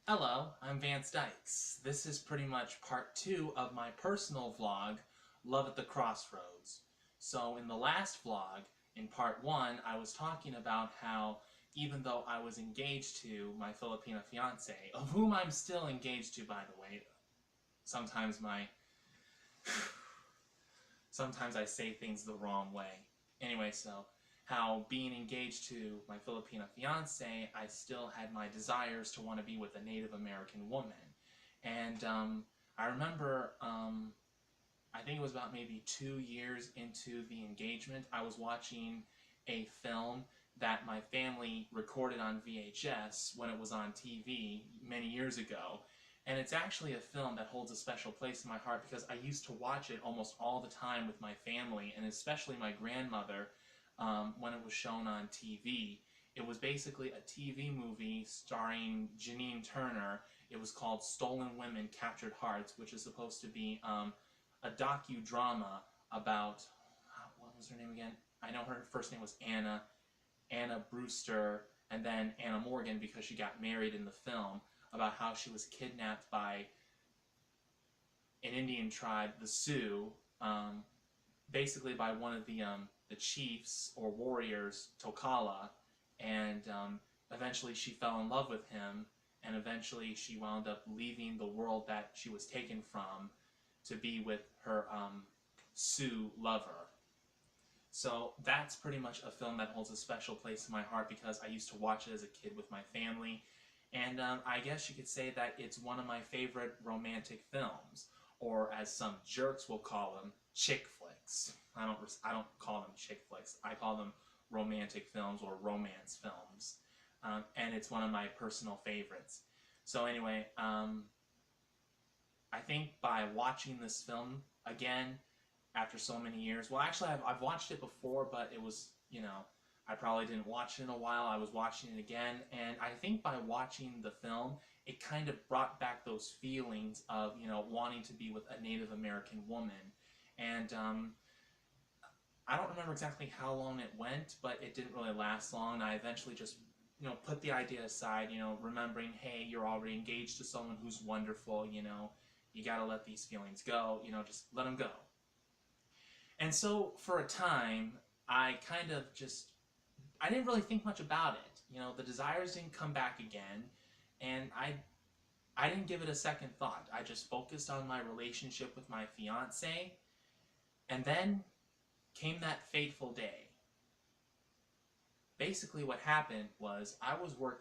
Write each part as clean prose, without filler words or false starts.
Hello, I'm Vance Dykes. This is pretty much part 2 of my personal vlog, Love at the Crossroads. So in the last vlog, in part 1, I was talking about how even though I was engaged to my Filipina fiance, of whom I'm still engaged to, by the way, sometimes my sometimes I say things the wrong way. Anyway, so how being engaged to my Filipina fiance, I still had my desires to want to be with a Native American woman. And I remember, I think it was about maybe 2 years into the engagement, I was watching a film that my family recorded on VHS when it was on TV many years ago. And it's actually a film that holds a special place in my heart because I used to watch it almost all the time with my family, and especially my grandmother, when it was shown on TV. It was basically a TV movie starring Janine Turner. It was called Stolen Women, Captured Hearts, which is supposed to be a docudrama about, what was her name again? I know her first name was Anna Brewster, and then Anna Morgan because she got married in the film, about how she was kidnapped by an Indian tribe, the Sioux, basically by one of the chiefs or warriors, Tokala, and eventually she fell in love with him, and eventually she wound up leaving the world that she was taken from to be with her Sioux lover. So that's pretty much a film that holds a special place in my heart because I used to watch it as a kid with my family. And I guess you could say that it's one of my favorite romantic films, or as some jerks will call them, chick flicks. I don't call them chick flicks. I call them romantic films or romance films. And it's one of my personal favorites. So anyway, I think by watching this film again after so many years, well, actually, I've watched it before, but it was, I probably didn't watch it in a while. I was watching it again, and I think by watching the film, it kind of brought back those feelings of, wanting to be with a Native American woman. And I don't remember exactly how long it went, but it didn't really last long. I eventually just put the idea aside, remembering, hey, you're already engaged to someone who's wonderful, you gotta let these feelings go, just let them go. And so for a time, I kind of just, I didn't really think much about it. The desires didn't come back again, and I didn't give it a second thought. I just focused on my relationship with my fiance, and then came that fateful day. Basically what happened was I work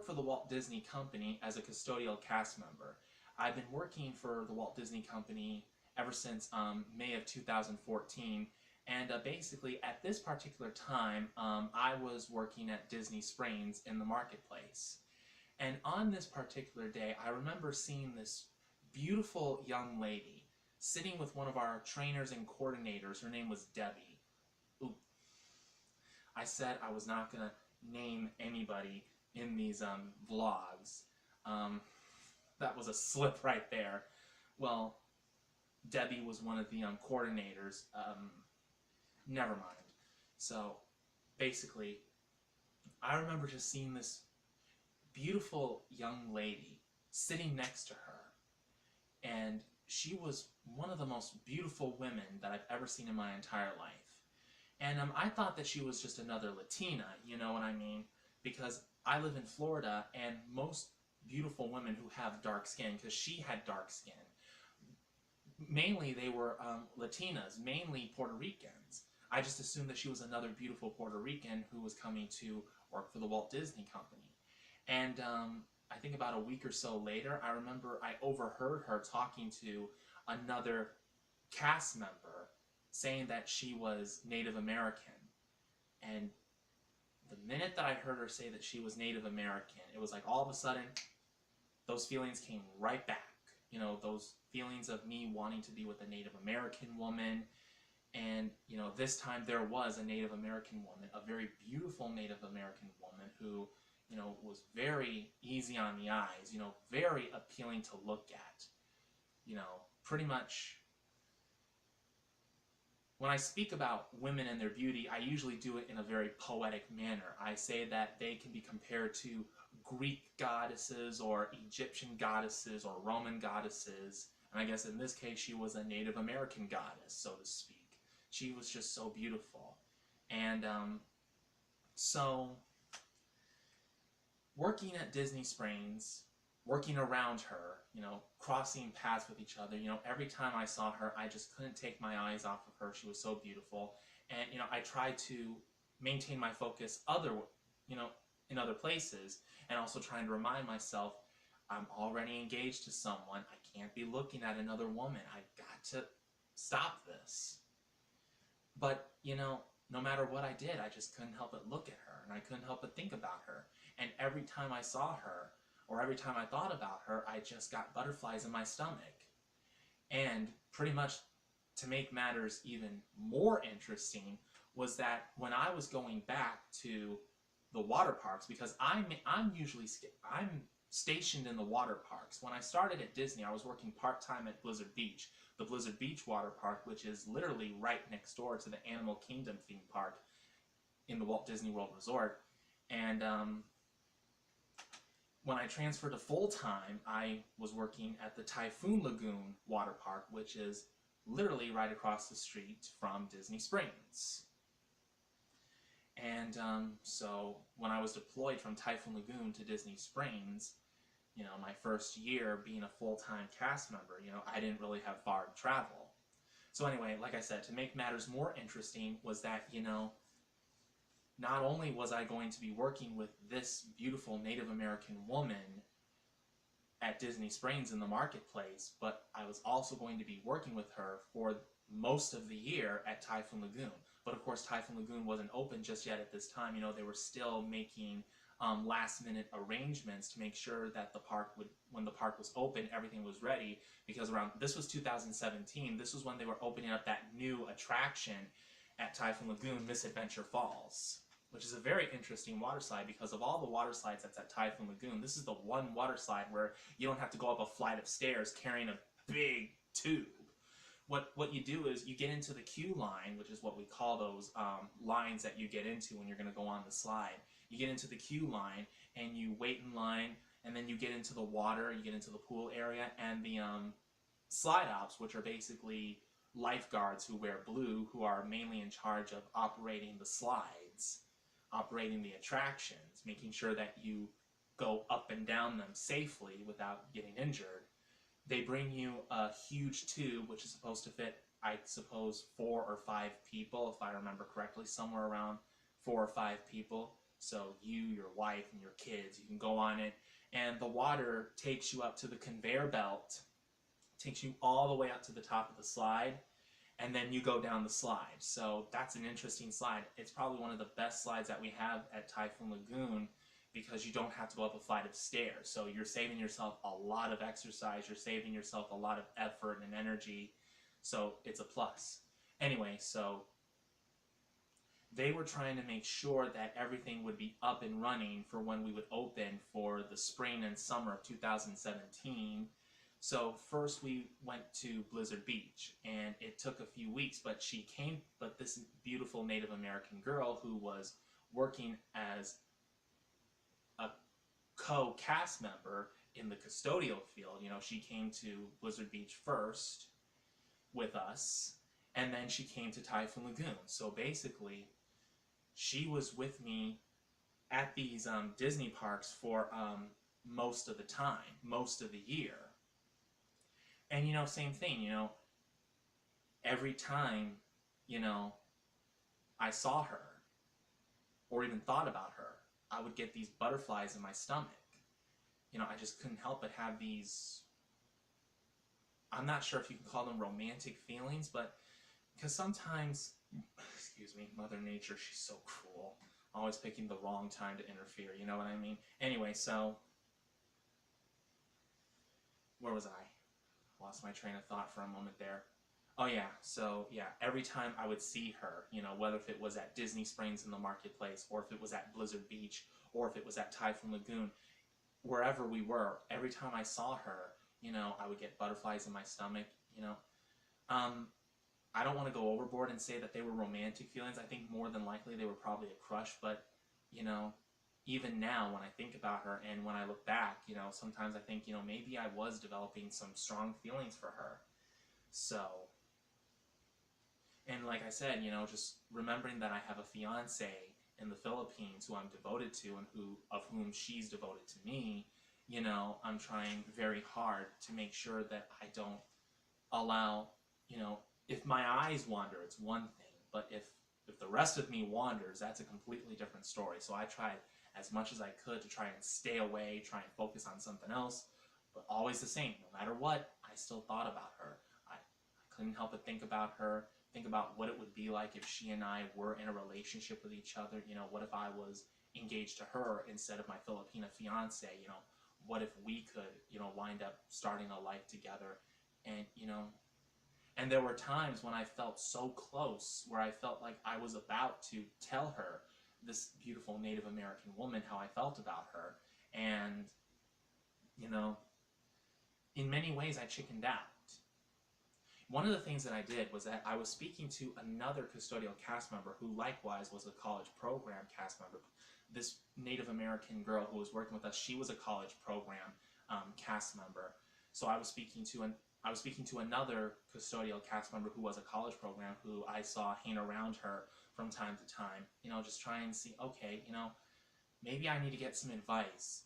for the Walt Disney Company as a custodial cast member. I've been working for the Walt Disney Company ever since May of 2014, and basically at this particular time, I was working at Disney Springs in the marketplace. And on this particular day, I remember seeing this beautiful young lady sitting with one of our trainers and coordinators. Her name was Debbie. Ooh, I said I was not going to name anybody in these vlogs. That was a slip right there. Well, Debbie was one of the coordinators. Never mind. So, basically, I remember just seeing this beautiful young lady sitting next to her, and she was one of the most beautiful women that I've ever seen in my entire life. And I thought that she was just another Latina, you know what I mean? Because I live in Florida, and most beautiful women who have dark skin, because she had dark skin, mainly they were Latinas, mainly Puerto Ricans. I just assumed that she was another beautiful Puerto Rican who was coming to work for the Walt Disney Company. And I think about a week or so later, I remember I overheard her talking to another cast member saying that she was Native American. And the minute that I heard her say that she was Native American, it was like all of a sudden, those feelings came right back. Those feelings of me wanting to be with a Native American woman. And, this time there was a Native American woman, a very beautiful Native American woman who, was very easy on the eyes, very appealing to look at. Pretty much, when I speak about women and their beauty, I usually do it in a very poetic manner. I say that they can be compared to Greek goddesses or Egyptian goddesses or Roman goddesses. And I guess in this case, she was a Native American goddess, so to speak. She was just so beautiful. And so working at Disney Springs, working around her, crossing paths with each other, every time I saw her, I just couldn't take my eyes off of her. She was so beautiful. And, I tried to maintain my focus in other places, and also trying to remind myself, I'm already engaged to someone. I can't be looking at another woman. I've got to stop this. But, no matter what I did, I just couldn't help but look at her, and I couldn't help but think about her. And every time I saw her, or every time I thought about her, I just got butterflies in my stomach. And pretty much to make matters even more interesting was that when I was going back to the water parks, because I'm stationed in the water parks. When I started at Disney, I was working part-time at Blizzard Beach, the Blizzard Beach water park, which is literally right next door to the Animal Kingdom theme park in the Walt Disney World Resort. And when I transferred to full-time, I was working at the Typhoon Lagoon water park, which is literally right across the street from Disney Springs. And so when I was deployed from Typhoon Lagoon to Disney Springs, my first year being a full-time cast member, I didn't really have far to travel. So anyway, like I said, to make matters more interesting was that, not only was I going to be working with this beautiful Native American woman at Disney Springs in the marketplace, but I was also going to be working with her for most of the year at Typhoon Lagoon. But of course, Typhoon Lagoon wasn't open just yet at this time. They were still making last-minute arrangements to make sure that when the park was open, everything was ready. Because this was 2017. This was when they were opening up that new attraction at Typhoon Lagoon, Misadventure Falls, which is a very interesting water slide because of all the water slides that's at Typhoon Lagoon. This is the one water slide where you don't have to go up a flight of stairs carrying a big tube. What you do is you get into the queue line, which is what we call those lines that you get into when you're going to go on the slide. You get into the queue line and you wait in line, and then you get into the water, you get into the pool area, and the slide ops, which are basically lifeguards who wear blue, who are mainly in charge of operating the slides, operating the attractions, making sure that you go up and down them safely without getting injured. They bring you a huge tube, which is supposed to fit, I suppose, 4 or 5 people, if I remember correctly, somewhere around 4 or 5 people. So you, your wife, and your kids, you can go on it, and the water takes you up to the conveyor belt, takes you all the way up to the top of the slide, and then you go down the slide. So that's an interesting slide. It's probably one of the best slides that we have at Typhoon Lagoon, because you don't have to go up a flight of stairs. So you're saving yourself a lot of exercise, you're saving yourself a lot of effort and energy, so it's a plus. Anyway, so they were trying to make sure that everything would be up and running for when we would open for the spring and summer of 2017. So first we went to Blizzard Beach, and it took a few weeks, but this beautiful Native American girl who was working as a co-cast member in the custodial field, she came to Blizzard Beach first with us, and then she came to Typhoon Lagoon. So basically, she was with me at these Disney parks for most of the time, most of the year. And, same thing, every time, I saw her, or even thought about her, I would get these butterflies in my stomach. I just couldn't help but have these, I'm not sure if you can call them romantic feelings, but because sometimes, excuse me, Mother Nature, she's so cruel. Always picking the wrong time to interfere, you know what I mean? Anyway, so, where was I? Lost my train of thought for a moment there. Oh yeah, so yeah, every time I would see her, whether if it was at Disney Springs in the marketplace, or if it was at Blizzard Beach, or if it was at Typhoon Lagoon, wherever we were, every time I saw her, I would get butterflies in my stomach, I don't want to go overboard and say that they were romantic feelings. I think more than likely they were probably a crush, but, even now when I think about her and when I look back, sometimes I think, maybe I was developing some strong feelings for her. So, and like I said, just remembering that I have a fiance in the Philippines who I'm devoted to and of whom she's devoted to me, I'm trying very hard to make sure that I don't allow, if my eyes wander, it's one thing, but if the rest of me wanders, that's a completely different story. So I tried as much as I could to try and stay away, try and focus on something else, but always the same. No matter what, I still thought about her. I couldn't help but think about her, think about what it would be like if she and I were in a relationship with each other. What if I was engaged to her instead of my Filipina fiance? What if we could, wind up starting a life together? And, and there were times when I felt so close, where I felt like I was about to tell her, this beautiful Native American woman, how I felt about her. And, in many ways I chickened out. One of the things that I did was that I was speaking to another custodial cast member who likewise was a college program cast member. This Native American girl who was working with us, she was a college program cast member. So I was speaking to another custodial cast member who was a college program, who I saw hang around her from time to time, just try and see, okay, maybe I need to get some advice,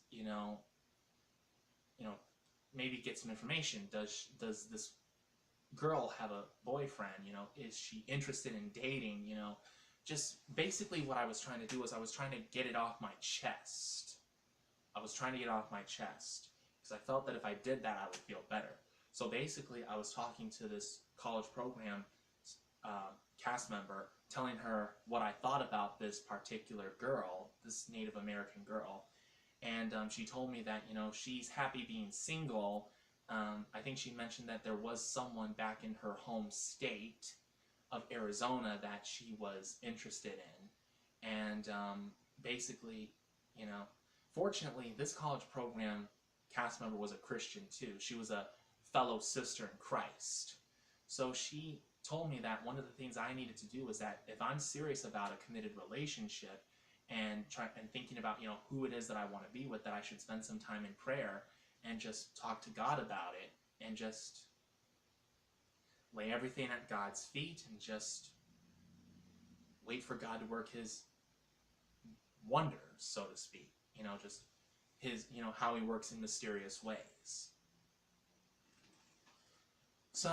maybe get some information. Does this girl have a boyfriend? Is she interested in dating? Just basically what I was trying to do was I was trying to get it off my chest. I was trying to get it off my chest because I felt that if I did that, I would feel better. So basically, I was talking to this college program cast member, telling her what I thought about this particular girl, this Native American girl, and she told me that, she's happy being single. I think she mentioned that there was someone back in her home state of Arizona that she was interested in. And basically, fortunately, this college program cast member was a Christian too. She was a fellow sister in Christ. So she told me that one of the things I needed to do was that if I'm serious about a committed relationship and thinking about, who it is that I want to be with, that I should spend some time in prayer and just talk to God about it and just lay everything at God's feet and just wait for God to work his wonders, so to speak. Just his, how he works in mysterious ways. So,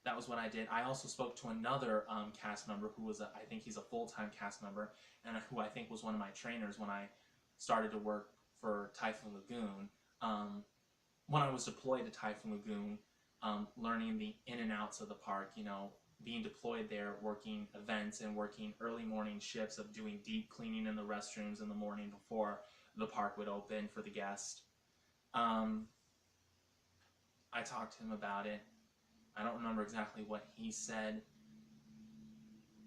that was what I did. I also spoke to another cast member who was, I think he's a full-time cast member, and who I think was one of my trainers when I started to work for Typhoon Lagoon. When I was deployed to Typhoon Lagoon, learning the in and outs of the park, being deployed there, working events and working early morning shifts of doing deep cleaning in the restrooms in the morning before the park would open for the guest. I talked to him about it. I don't remember exactly what he said,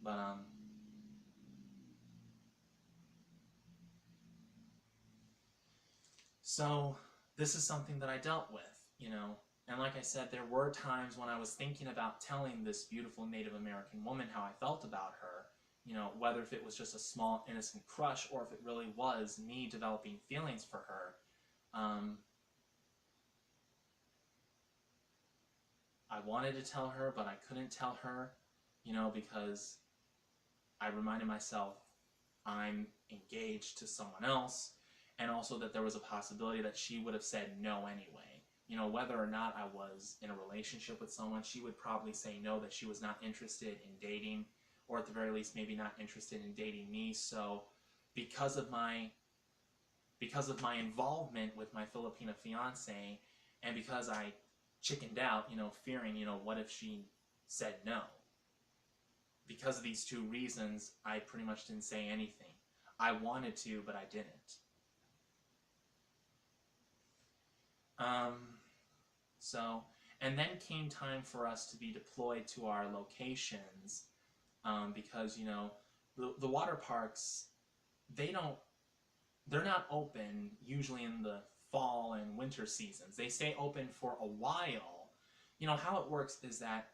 but so this is something that I dealt with, and like I said, there were times when I was thinking about telling this beautiful Native American woman how I felt about her, whether if it was just a small innocent crush or if it really was me developing feelings for her. I wanted to tell her, but I couldn't tell her, because I reminded myself I'm engaged to someone else, and also that there was a possibility that she would have said no anyway. Whether or not I was in a relationship with someone, she would probably say no, that she was not interested in dating, or at the very least maybe not interested in dating me. So because of my involvement with my Filipina fiance, and because I chickened out, fearing, what if she said no? Because of these two reasons, I pretty much didn't say anything. I wanted to, but I didn't. And then came time for us to be deployed to our locations, because, the water parks, they're not open usually in the fall and winter seasons. They stay open for a while. How it works is that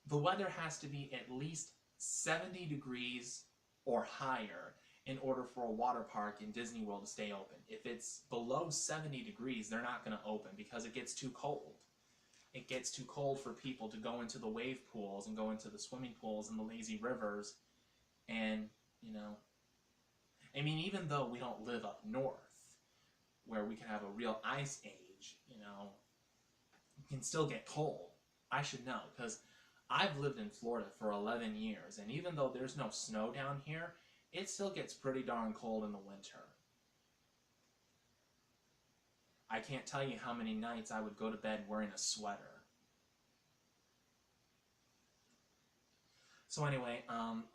the weather has to be at least 70 degrees or higher in order for a water park in Disney World to stay open. If it's below 70 degrees, they're not going to open because it gets too cold. It gets too cold for people to go into the wave pools and go into the swimming pools and the lazy rivers. And, you know, I mean, even though we don't live up north where we can have a real ice age, you know, it can still get cold. I should know because I've lived in Florida for 11 years, and even though there's no snow down here, it still gets pretty darn cold in the winter. I can't tell you how many nights I would go to bed wearing a sweater. So anyway,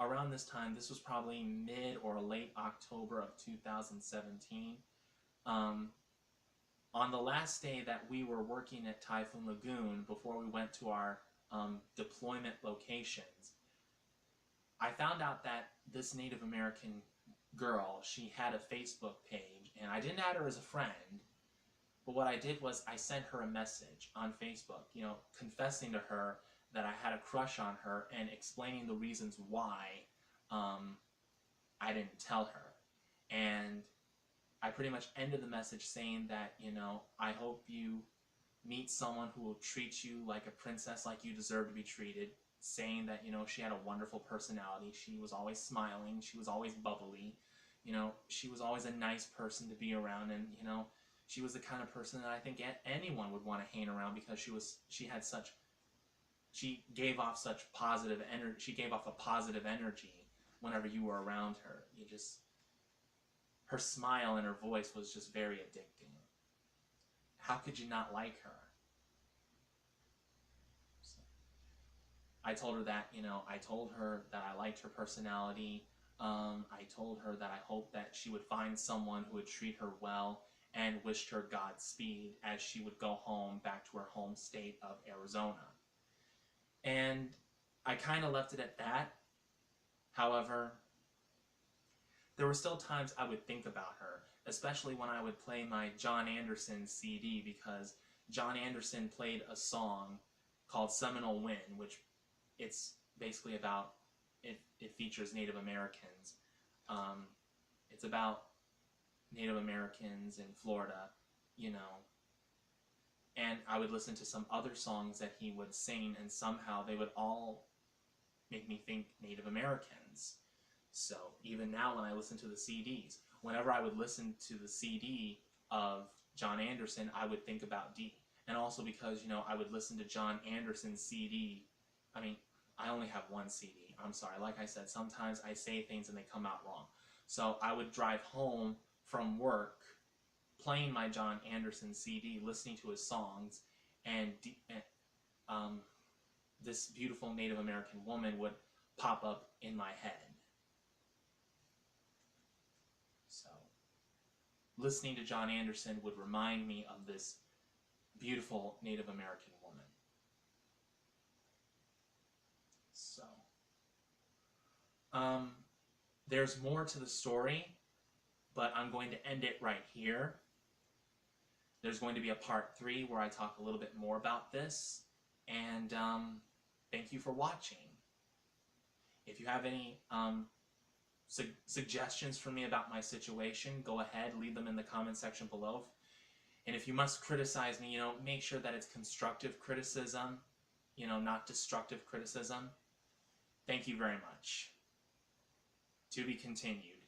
around this time, this was probably mid or late October of 2017, on the last day that we were working at Typhoon Lagoon before we went to our deployment locations, I found out that this Native American girl, she had a Facebook page, and I didn't add her as a friend, but what I did was I sent her a message on Facebook, you know, confessing to her that I had a crush on her and explaining the reasons why I didn't tell her. And I pretty much ended the message saying that, you know, I hope you meet someone who will treat you like a princess, like you deserve to be treated, saying that, you know, she had a wonderful personality, she was always smiling, she was always bubbly, you know, she was always a nice person to be around, and, you know, she was the kind of person that I think anyone would want to hang around because she gave off such positive energy, she gave off a positive energy whenever you were around her. Her smile and her voice was just very addicting. How could you not like her? So, I told her that, you know, I told her that I liked her personality. I told her that I hoped that she would find someone who would treat her well and wished her Godspeed as she would go home back to her home state of Arizona. And I kind of left it at that. However, there were still times I would think about her, especially when I would play my John Anderson CD, because John Anderson played a song called Seminole Wind, which it's basically about, it features Native Americans. It's about Native Americans in Florida, you know. And I would listen to some other songs that he would sing, and somehow they would all make me think Native Americans. So even now when I listen to the CDs, whenever I would listen to the CD of John Anderson, I would think about Dee. And also because, you know, I would listen to John Anderson's CD. I mean, I only have one CD. I'm sorry. Like I said, sometimes I say things and they come out wrong. So I would drive home from work playing my John Anderson CD, listening to his songs, and this beautiful Native American woman would pop up in my head. So, listening to John Anderson would remind me of this beautiful Native American woman. So, there's more to the story, but I'm going to end it right here. There's going to be a part 3 where I talk a little bit more about this, and thank you for watching. If you have any suggestions for me about my situation, go ahead, leave them in the comment section below. And if you must criticize me, you know, make sure that it's constructive criticism, you know, not destructive criticism. Thank you very much. To be continued.